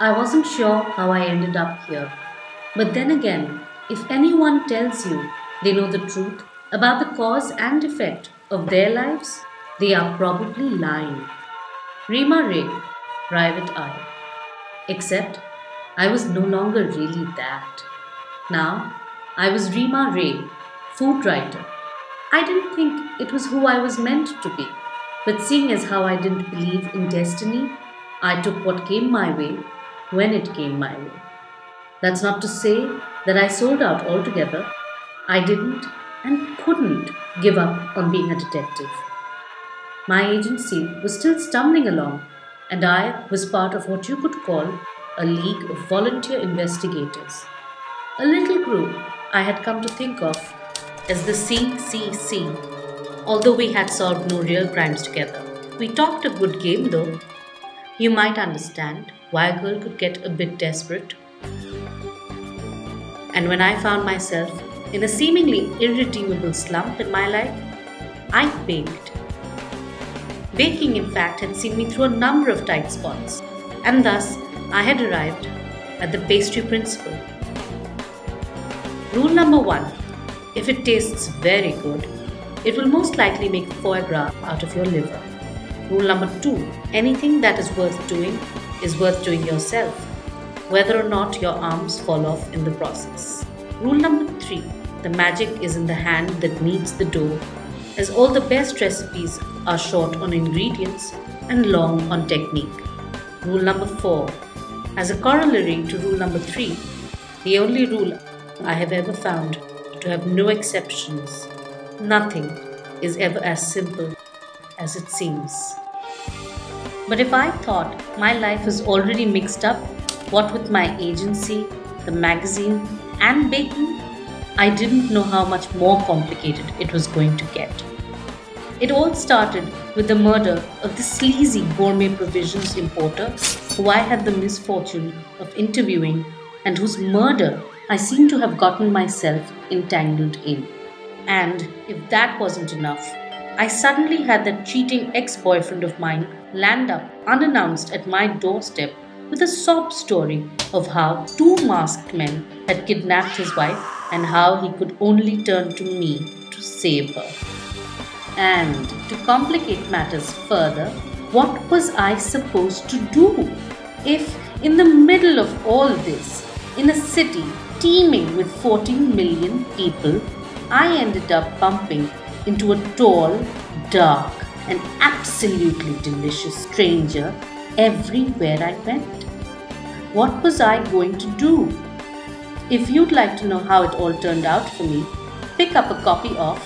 I wasn't sure how I ended up here. But then again, if anyone tells you they know the truth about the cause and effect of their lives, they are probably lying. Reema Ray, Private Eye. Except I was no longer really that. Now, I was Reema Ray, food writer. I didn't think it was who I was meant to be, but seeing as how I didn't believe in destiny, I took what came my way when it came my way. That's not to say that I sold out altogether. I didn't and couldn't give up on being a detective. My agency was still stumbling along, and I was part of what you could call a league of volunteer investigators. A little group I had come to think of as the CCC, although we had solved no real crimes together. We talked a good game though. You might understand why a girl could get a bit desperate. And when I found myself in a seemingly irredeemable slump in my life, I baked. Baking, in fact, had seen me through a number of tight spots, and thus I had arrived at the pastry principle. Rule number 1. If it tastes very good, it will most likely make foie gras out of your liver. Rule number 2. Anything that is worth doing yourself, whether or not your arms fall off in the process. Rule number 3. The magic is in the hand that kneads the dough, as all the best recipes are short on ingredients and long on technique. Rule number 4. As a corollary to rule number 3, the only rule I have ever found to have no exceptions: nothing is ever as simple as it seems. But if I thought my life was already mixed up, what with my agency, the magazine, and baking, I didn't know how much more complicated it was going to get. It all started with the murder of the sleazy gourmet provisions importer who I had the misfortune of interviewing and whose murder I seem to have gotten myself entangled in. And if that wasn't enough, I suddenly had that cheating ex-boyfriend of mine land up unannounced at my doorstep with a sob story of how 2 masked men had kidnapped his wife and how he could only turn to me to save her. And to complicate matters further, what was I supposed to do if, in the middle of all this, in a city teeming with 14 million people, I ended up bumping into a tall, dark, and absolutely delicious stranger everywhere I went? What was I going to do? If you'd like to know how it all turned out for me, pick up a copy of